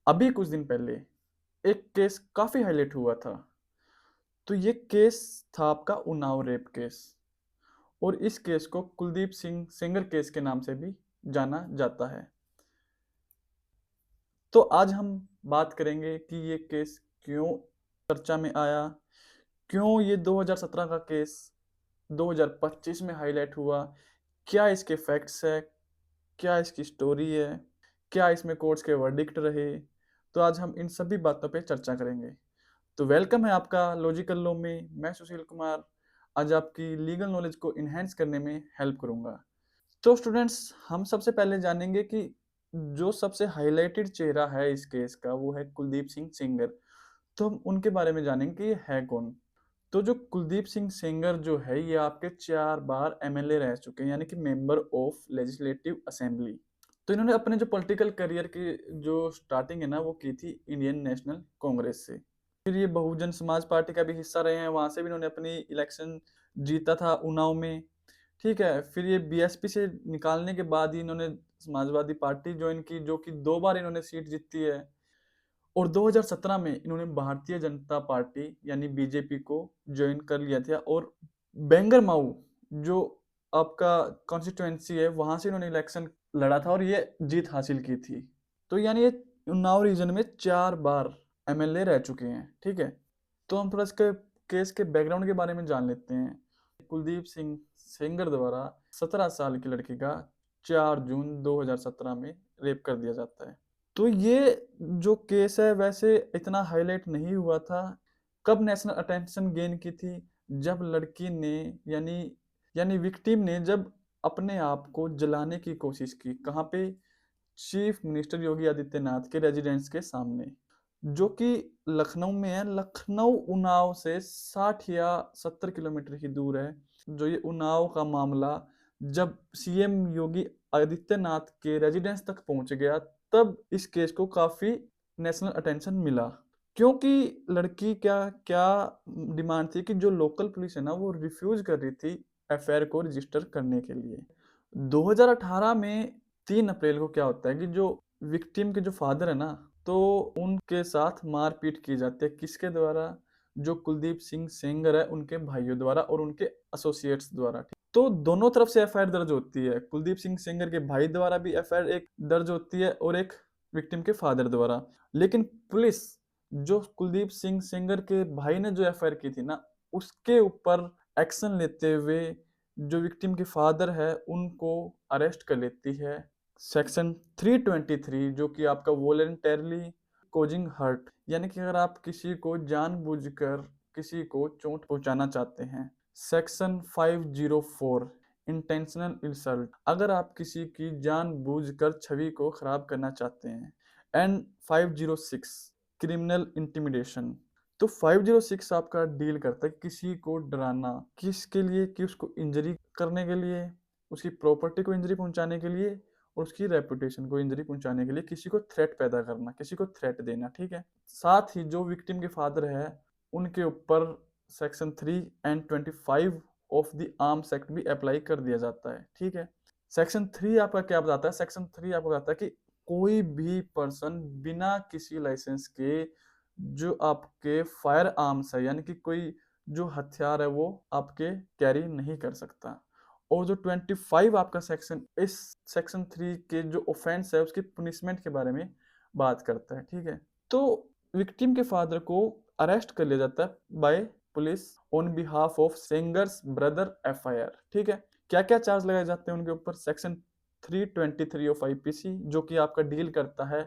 अभी कुछ दिन पहले एक केस काफ़ी हाईलाइट हुआ था। तो ये केस था आपका उन्नाव रेप केस और इस केस को कुलदीप सिंह सेंगर केस के नाम से भी जाना जाता है। तो आज हम बात करेंगे कि ये केस क्यों चर्चा में आया, क्यों ये 2017 का केस 2025 में हाईलाइट हुआ, क्या इसके फैक्ट्स है, क्या इसकी स्टोरी है, क्या इसमें कोर्ट्स के वर्डिक्ट रहे। तो आज हम इन सभी बातों पे चर्चा करेंगे। तो वेलकम है आपका लॉजिकल लॉ में। मैं सुशील कुमार आज आपकी लीगल नॉलेज को इन्हेंस करने में हेल्प करूंगा। तो स्टूडेंट्स, हम सबसे पहले जानेंगे कि जो सबसे हाईलाइटेड चेहरा है इस केस का वो है कुलदीप सिंह सेंगर। तो हम उनके बारे में जानेंगे कि ये है कौन। तो जो कुलदीप सिंह सेंगर जो है ये आपके 4 बार एमएलए रह चुके हैं, यानी कि मेंबर ऑफ लेजिस्लेटिव असेंबली। तो इन्होंने अपने जो पॉलिटिकल करियर की जो स्टार्टिंग है ना वो की थी इंडियन नेशनल कांग्रेस से। फिर ये बहुजन समाज पार्टी का भी हिस्सा रहे हैं, वहां से भी इन्होंने अपनी इलेक्शन जीता था उन्नाव में। ठीक है, फिर ये बीएसपी से निकालने के बाद ही इन्होंने समाजवादी पार्टी ज्वाइन की, जो कि 2 बार इन्होंने सीट जीती है। और 2017 में इन्होंने भारतीय जनता पार्टी यानी बीजेपी को ज्वाइन कर लिया था और बेंगर माऊ जो आपका कॉन्स्टिट्यूएंसी है वहां से इन्होंने इलेक्शन लड़ा था और ये जीत हासिल की थी। तो यानी ये उन्नाव रीजन में 4 बार एमएलए रह चुके हैं। ठीक है, तो हम थोड़ा इसके केस के बैकग्राउंड के बारे में जान लेते हैं। कुलदीप सिंह सेंगर द्वारा 17 साल की लड़की का 4 जून 2017 में रेप कर दिया जाता है। तो ये जो केस है वैसे इतना हाईलाइट नहीं हुआ था। कब नेशनल अटेंशन गेन की थी, जब लड़की ने यानी यानी विक्टिम ने जब अपने आप को जलाने की कोशिश की। कहाँ पे? चीफ मिनिस्टर योगी आदित्यनाथ के रेजिडेंस के सामने, जो कि लखनऊ में है। लखनऊ उन्नाव से 60 या 70 किलोमीटर ही दूर है। जो ये उन्नाव का मामला जब सीएम योगी आदित्यनाथ के रेजिडेंस तक पहुंच गया तब इस केस को काफी नेशनल अटेंशन मिला। क्योंकि लड़की क्या क्या डिमांड थी कि जो लोकल पुलिस है ना वो रिफ्यूज कर रही थी एफआईआर को रजिस्टर करने के लिए। 2018 में 3 अप्रैल को क्या होता है कि जो विक्टिम के जो फादर है ना, तो उनके साथ मारपीट की जाती है। किसके द्वारा? जो कुलदीप सिंह सेंगर है उनके भाइयों द्वारा और उनके एसोसिएट्स द्वारा। तो दोनों तरफ से एफआईआर दर्ज होती है। कुलदीप सिंह सेंगर के भाई द्वारा भी एफआईआर एक दर्ज होती है और एक विक्टिम के फादर द्वारा। लेकिन पुलिस जो कुलदीप सिंह सेंगर के भाई ने जो एफआईआर की थी ना उसके ऊपर एक्शन लेते हुए जो विक्टिम के फादर है उनको अरेस्ट कर लेती है। सेक्शन 323 जो कि आपका वॉलेंटरली कोजिंग हर्ट, यानी कि अगर आप किसी को जानबूझकर किसी को चोट पहुंचाना चाहते हैं। सेक्शन 504 इंटेंशनल इंसल्ट, अगर आप किसी की जानबूझकर छवि को खराब करना चाहते हैं। And 506 criminal intimidation. तो 506 आपका डील करता है किसी को डराना, किसके लिए? कि उसको इंजरी करने के लिए, उसकी प्रॉपर्टी को इंजरी पहुंचाने के लिए और उसकी रेपुटेशन को इंजरी पहुंचाने के लिए किसी को थ्रेट पैदा करना, किसी को थ्रेट देना। ठीक है, साथ ही जो विक्टिम के फादर है उनके ऊपर section 3 and 25 of the arms act भी अप्लाई कर दिया जाता है। ठीक है, सेक्शन 3 आपका क्या बताता है? सेक्शन 3 आपको बताता है कि कोई भी पर्सन बिना किसी लाइसेंस के जो आपके फायर आर्म्स है यानी कि कोई जो हथियार है वो आपके कैरी नहीं कर सकता। और जो 25 आपका सेक्शन इस सेक्शन 3 के जो ऑफेंस है उसकी पनिशमेंट के बारे में बात करता है। ठीक है, तो विक्टिम के फादर को अरेस्ट कर लिया जाता है by police on behalf of Sengar's brother FIR. ठीक है, क्या क्या चार्ज लगाए जाते हैं उनके ऊपर? सेक्शन 323 ऑफ आईपीसी जो कि आपका डील करता है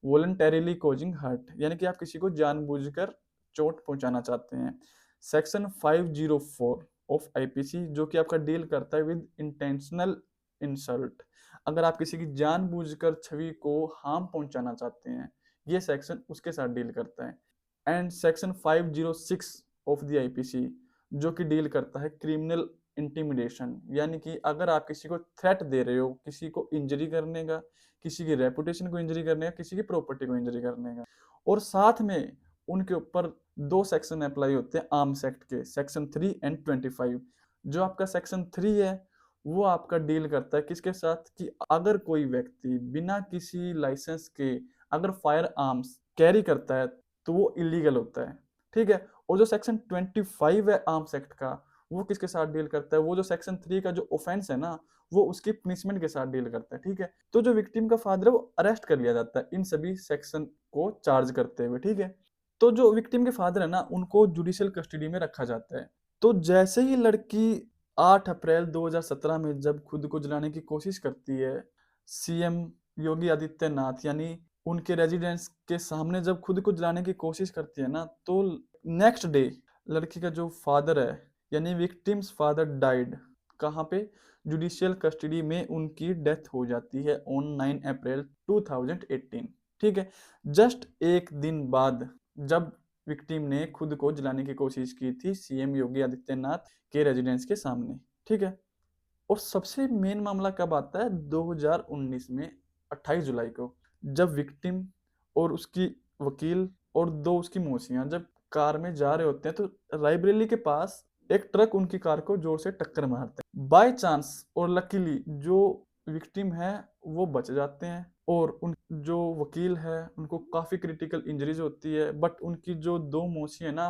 वॉलंटरीली कोजिंग हर्ट, यानी कि आप किसी को जानबूझकर चोट पहुंचाना चाहते हैं। सेक्शन 504 ऑफ आईपीसी जो कि आपका डील करता है विद इंटेंशनल इंसल्ट, अगर आप किसी की जानबूझकर छवि को हार्म पहुंचाना चाहते हैं, ये सेक्शन उसके साथ डील करता है। And section 506 of the IPC जो कि डील करता है क्रिमिनल इंटिमिडेशन, यानी कि अगर आप किसी को थ्रेट दे रहे हो किसी को इंजरी करने का, किसी की रेपुटेशन को इंजरी करने का, किसी की प्रॉपर्टी को इंजरी करने का। और साथ में उनके ऊपर 2 सेक्शन अप्लाई होते हैं आर्म्स एक्ट के, सेक्शन 3 एंड 25। जो आपका सेक्शन 3 है वो आपका डील करता है किसके साथ? कि अगर कोई व्यक्ति बिना किसी लाइसेंस के अगर फायर आर्म्स कैरी करता है तो वो इलीगल होता है, ठीक है। और जो सेक्शन 25 है आर्म्स एक्ट का, वो किसके साथ डील करता है, वो जो सेक्शन 3 का जो ऑफेंस है ना, वो उसकी पनिशमेंट के साथ डील करता है, ठीक है। तो जो विक्टिम का फादर है वो अरेस्ट कर लिया जाता है इन सभी सेक्शन को चार्ज करते हुए, ठीक है। तो जो विक्टिम के फादर है ना, उनको जुडिशियल कस्टडी में रखा जाता है। तो जैसे ही लड़की 8 अप्रैल 2017 में जब खुद को जलाने की कोशिश करती है, सीएम योगी आदित्यनाथ यानी उनके रेजिडेंस के सामने जब खुद को जलाने की कोशिश करती है ना, तो नेक्स्ट डे लड़की का जो फादर है यानी विक्टिम्स फादर डाइड, कहाँ पे, जुडिशियल कस्टडी में उनकी डेथ हो जाती है ऑन 9 अप्रैल 2018, ठीक है। जस्ट एक दिन बाद जब विक्टिम ने खुद को जलाने की कोशिश की थी सीएम योगी आदित्यनाथ के रेजिडेंस के सामने, ठीक है। और सबसे मेन मामला कब आता है, 2019 में 28 जुलाई को, जब विक्टिम और उसकी वकील और दो उसकी मौसियां जब कार में जा रहे होते हैं तो रायबरेली के पास एक ट्रक उनकी कार को जोर से टक्कर मारता है। बाय चांस और लकीली जो विक्टिम है वो बच जाते हैं, और उन जो वकील है उनको काफी क्रिटिकल इंजरीज होती है, बट उनकी जो दो मौसी है ना,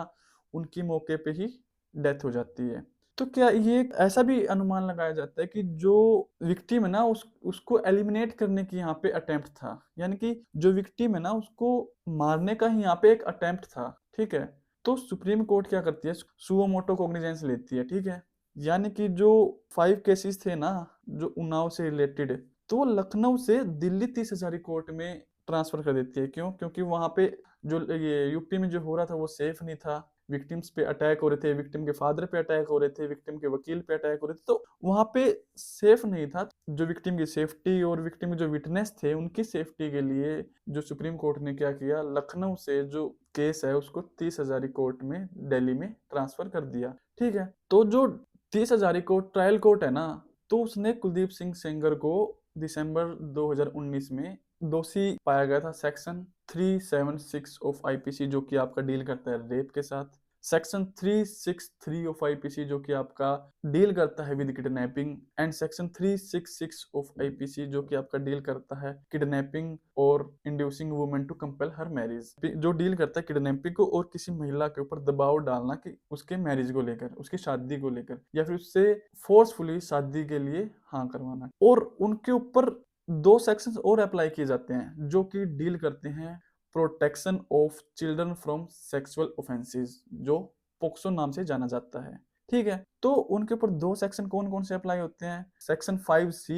उनकी मौके पे ही डेथ हो जाती है। तो क्या ये एक ऐसा भी अनुमान लगाया जाता है कि जो विक्टिम है ना उसको एलिमिनेट करने की यहाँ पे अटेम्प्ट था, यानी कि जो विक्टिम है ना उसको मारने का ही यहाँ पे एक अटेम्प्ट था, ठीक है। तो सुप्रीम कोर्ट क्या करती है, सुओ मोटो कॉग्निजेंस लेती है, ठीक है। यानी कि जो 5 केसेस थे ना जो उन्नाव से रिलेटेड, तो वो लखनऊ से दिल्ली 30 हजारी कोर्ट में ट्रांसफर कर देती है। क्यों? क्योंकि वहां पे जो ये यूपी में जो हो रहा था वो सेफ नहीं था, विक्टिम्स पे अटैक हो रहे थे, विक्टिम के फादर पे अटैक हो रहे थे, विक्टिम के वकील पे अटैक हो रहे थे, तो वहां पे सेफ नहीं था। जो विक्टिम की सेफ्टी और विक्टिम के जो विटनेस थे उनकी सेफ्टी के लिए जो सुप्रीम कोर्ट ने क्या किया, लखनऊ से जो केस है उसको 30 हजारी कोर्ट में दिल्ली में ट्रांसफर कर दिया, ठीक है। तो जो 30 हजारी कोर्ट ट्रायल कोर्ट है ना, तो उसने कुलदीप सिंह सेंगर को दिसंबर 2019 में दोषी पाया गया था सेक्शन 376 ऑफ आईपीसी, जो कि आपका डील करता है रेप के साथ, सेक्शन 363 ऑफ आईपीसी जो कि आपका डील करता है with kidnapping, and section 366 of IPC जो कि आपका डील करता है किडनैपिंग और inducing women to compel her marriage, जो डील करता है किडनैपिंग को और किसी महिला के ऊपर दबाव डालना कि उसके मैरिज को लेकर, उसकी शादी को लेकर, या फिर उससे फोर्सफुली शादी के लिए हाँ करवाना। और उनके ऊपर 2 सेक्शंस और अप्लाई किए जाते हैं जो कि डील करते हैं protection of children from sexual offences, जो पोक्सो नाम से जाना जाता है, ठीक है। तो उनके ऊपर 2 सेक्शन कौन कौन से अप्लाई होते हैं, सेक्शन 5C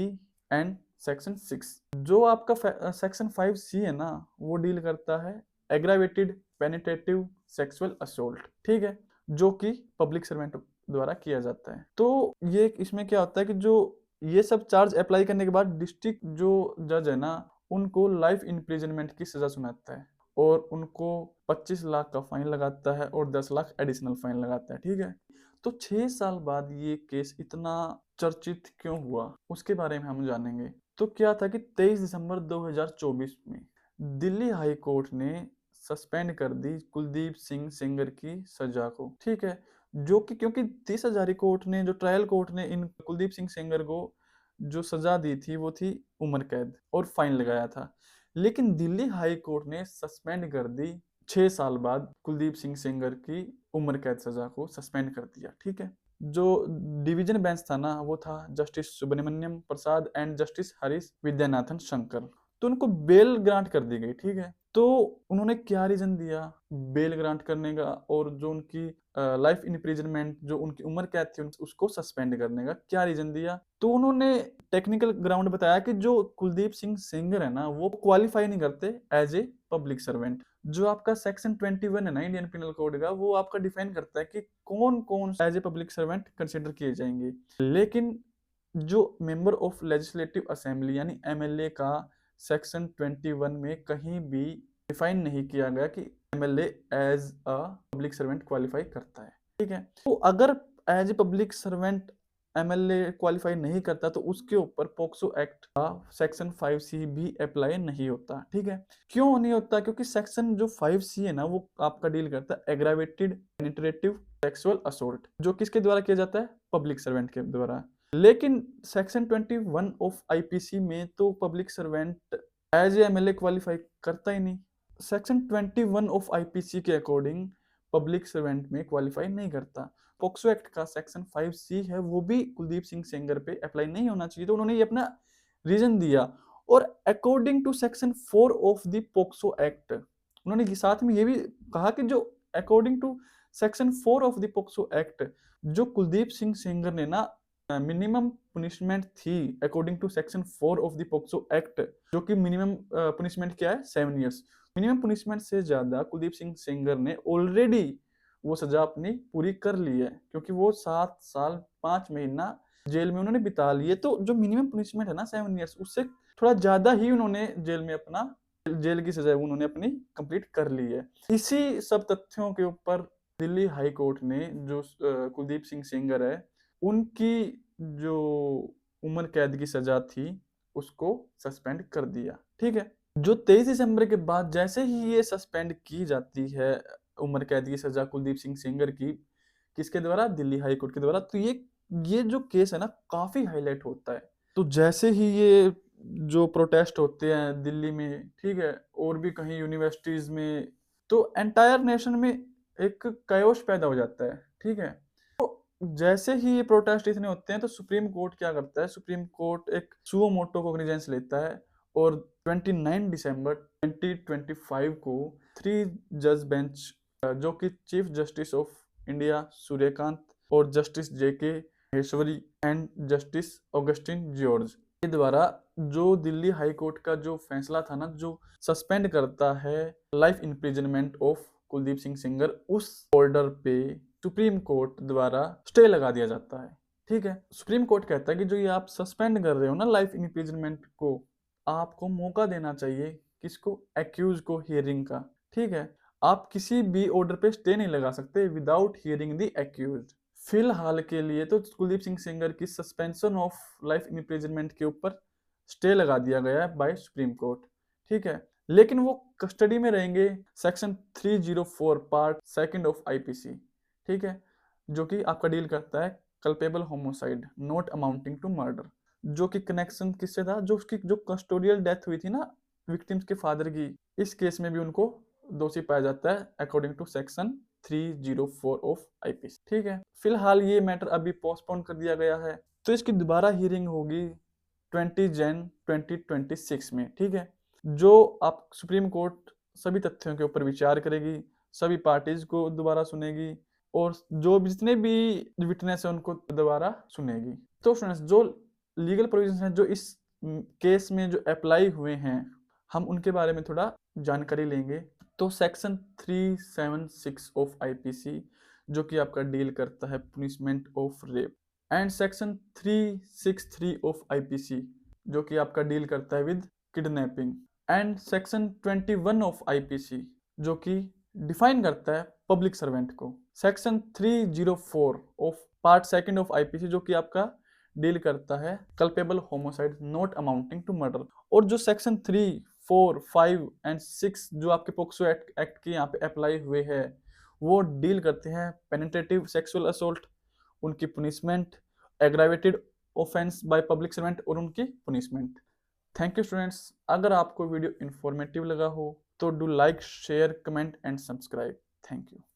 एंड सेक्शन 6। जो आपका सेक्शन 5C है ना, वो डील करता है एग्रावेटेड पेनिट्रेटिव सेक्सुअल असोल्ट, ठीक है, जो कि पब्लिक सर्वेंट द्वारा किया जाता है। तो ये इसमें क्या होता है कि जो ये सब चार्ज अप्लाई करने के बाद डिस्ट्रिक्ट जो जज है ना, उनको लाइफ इम्प्रिजनमेंट की सजा सुनाता है और उनको 25 लाख का फाइन लगाता है और 10 लाख एडिशनल फाइन लगाता है, ठीक है। तो 6 साल बाद ये केस इतना चर्चित क्यों हुआ उसके बारे में हम जानेंगे। तो क्या था कि 23 दिसंबर 2024 में दिल्ली हाई कोर्ट ने सस्पेंड कर दी कुलदीप सिंह सेंगर की सजा को, ठीक है। जो कि क्योंकि 30 हजारी कोर्ट ने, जो ट्रायल कोर्ट ने इन कुलदीप सिंह सेंगर को जो सजा दी थी वो थी उम्र कैद और फाइन लगाया था, लेकिन दिल्ली हाई कोर्ट ने सस्पेंड कर दी 6 साल बाद कुलदीप सिंह सेंगर की उम्र कैद सजा को सस्पेंड कर दिया, ठीक है। जो डिवीजन बेंच था ना, वो था justice Subramaniam Prasad and justice Harish Vaidyanathan Shankar. तो उनको बेल ग्रांट कर दी गई, ठीक है। तो उन्होंने क्या रीजन दिया बेल ग्रांट करने का, और जो उनकी लाइफ इम्प्रिजनमेंट जो उनकी उम्र कैद थी उसको सस्पेंड करने का क्या रीजन दिया। तो उन्होंने टेक्निकल ग्राउंड बताया कि जो कुलदीप सिंह सेंगर है ना, वो क्वालिफाई नहीं करते एज ए पब्लिक सर्वेंट। जो आपका सेक्शन 21 है ना इंडियन पिनल कोड का, वो आपका डिफाइन करता है कि कौन कौन as a public servant consider किए जाएंगे, लेकिन जो मेंबर ऑफ लेजिस्लेटिव असेंबली यानी एमएलए का सेक्शन 21 में कहीं भी डिफाइन नहीं किया गया कि MLA as a public servant qualify करता है, ठीक है। तो अगर as a public servant MLA qualify नहीं करता तो उसके ऊपर पोक्सो एक्ट का सेक्शन 5C भी अप्लाई नहीं होता, ठीक है। क्यों नहीं होता? क्योंकि सेक्शन जो 5C है ना, वो आपका डील करता है एग्रावेटेड पेनिट्रेटिव सेक्सुअल असोल्ट, जो किसके द्वारा किया जाता है, पब्लिक सर्वेंट के द्वारा। लेकिन सेक्शन 21 ऑफ आईपीसी में तो public servant as a MLA qualify करता ही नहीं। सेक्शन 21 ऑफ आईपीसी के अकॉर्डिंग पब्लिक सर्वेंट में क्वालिफाई नहीं करता। पोक्सो एक्ट का सेक्शन 5C है, वो भी कुलदीप सिंह सेंगर पे अप्लाई नहीं होना चाहिए, तो उन्होंने ये अपना रीजन दिया। और according to section 4 of the POCSO act, उन्होंने साथ में ये भी कहा कि जो according to section 4 of the POCSO act, जो कुलदीप सिंह सेंगर ने ना मिनिमम पनिशमेंट थी according to section 4 of the POCSO act, जो कि मिनिमम पनिशमेंट क्या है 7 ईयर्स, मिनिमम पनिशमेंट से ज्यादा कुलदीप सिंह सेंगर ने ऑलरेडी वो सजा अपनी पूरी कर ली है, क्योंकि वो 7 साल 5 महीना जेल में उन्होंने बिता लिए। तो जो मिनिमम पनिशमेंट है ना 7 ईयर्स, उससे थोड़ा ज्यादा ही उन्होंने जेल में अपना जेल की सजा उन्होंने अपनी कंप्लीट कर ली है। इसी सब तथ्यों के ऊपर दिल्ली हाई कोर्ट ने जो कुलदीप सिंह सेंगर है, उनकी जो उम्र कैद की सजा थी उसको सस्पेंड कर दिया। ठीक है, जो 23 दिसंबर के बाद जैसे ही ये सस्पेंड की जाती है उम्र कैद की सजा कुलदीप सिंह सेंगर की, किसके द्वारा, दिल्ली हाई कोर्ट के द्वारा, तो ये जो केस है ना काफी हाईलाइट होता है। तो जैसे ही ये जो प्रोटेस्ट होते हैं दिल्ली में, ठीक है, और भी कहीं यूनिवर्सिटीज में, तो एंटायर नेशन में एक कायोस पैदा हो जाता है। ठीक है, जैसे ही ये प्रोटेस्ट इतने होते हैं तो सुप्रीम कोर्ट क्या करता है, सुप्रीम कोर्ट एक सुओ मोटो कोग्निजेंस लेता है और 29 दिसंबर 2025 को 3 जज बेंच, जो कि chief justice of India Suryakant और justice JK Maheshwari and justice Augustine George के द्वारा, जो दिल्ली हाई कोर्ट का जो फैसला था ना, जो सस्पेंड करता है life imprisonment of Kuldeep Singh Sengar, उस ऑर्डर पे सुप्रीम कोर्ट द्वारा स्टे लगा दिया जाता है। ठीक है, सुप्रीम कोर्ट कहता है कि जो ये आप सस्पेंड कर रहे हो ना लाइफ इम्प्रिजनमेंट को, आपको मौका देना चाहिए किसको, एक्यूज को, हियरिंग का। ठीक है, आप किसी भी ऑर्डर पे स्टे नहीं लगा सकते विदाउट हियरिंग द एक्यूज। फिलहाल के लिए तो कुलदीप सिंह सेंगर की सस्पेंशन ऑफ लाइफ इम्प्रिजनमेंट के ऊपर स्टे लगा दिया गया है बाय सुप्रीम कोर्ट। ठीक है, लेकिन वो कस्टडी में रहेंगे सेक्शन 304 पार्ट 2 ऑफ आईपीसी। ठीक है, जो कि आपका डील करता है culpable homicide not amounting to murder, जो कि कनेक्शन किससे था, जो उसकी जो कस्टोडियल डेथ हुई थी ना विक्टिम्स के फादर की, इस केस में भी उनको दोषी पाया जाता है according to section 304 of IPC. ठीक है, फिलहाल ये मैटर अभी पोस्टपोन कर दिया गया है, तो इसकी दोबारा हियरिंग होगी 20 जन 2026 में। ठीक है, जो आप सुप्रीम कोर्ट सभी तथ्यों के ऊपर विचार करेगी, सभी पार्टीज को दोबारा सुनेगी और जो जितने भी विटनेस है उनको दोबारा सुनेगी। तो स्टूडेंट्स, जो लीगल प्रोविजंस हैं जो इस केस में जो अप्लाई हुए हैं, हम उनके बारे में थोड़ा जानकारी लेंगे। तो सेक्शन 376 ऑफ आईपीसी, जो कि आपका डील करता है punishment of rape, and section 363 of IPC, जो कि आपका डील करता है with kidnapping, and section 21 of IPC, जो कि डिफाइन करता है पब्लिक सर्वेंट को। Section 304 of part 2 of IPC, जो कि आपका डील करता है culpable homicide not amounting to murder. और जो सेक्शन 3, 4, 5 एंड 6 जो आपके पोक्सो एक्ट के यहाँ पे अप्लाई हुए हैं, वो डील करते हैं पेनिट्रेटिव सेक्सुअल असोल्ट, उनकी punishment, aggravated offence by public servant और उनकी पनिशमेंट। थैंक यू स्टूडेंट्स, अगर आपको वीडियो इन्फॉर्मेटिव लगा हो तो do like, share, comment and subscribe. Thank you.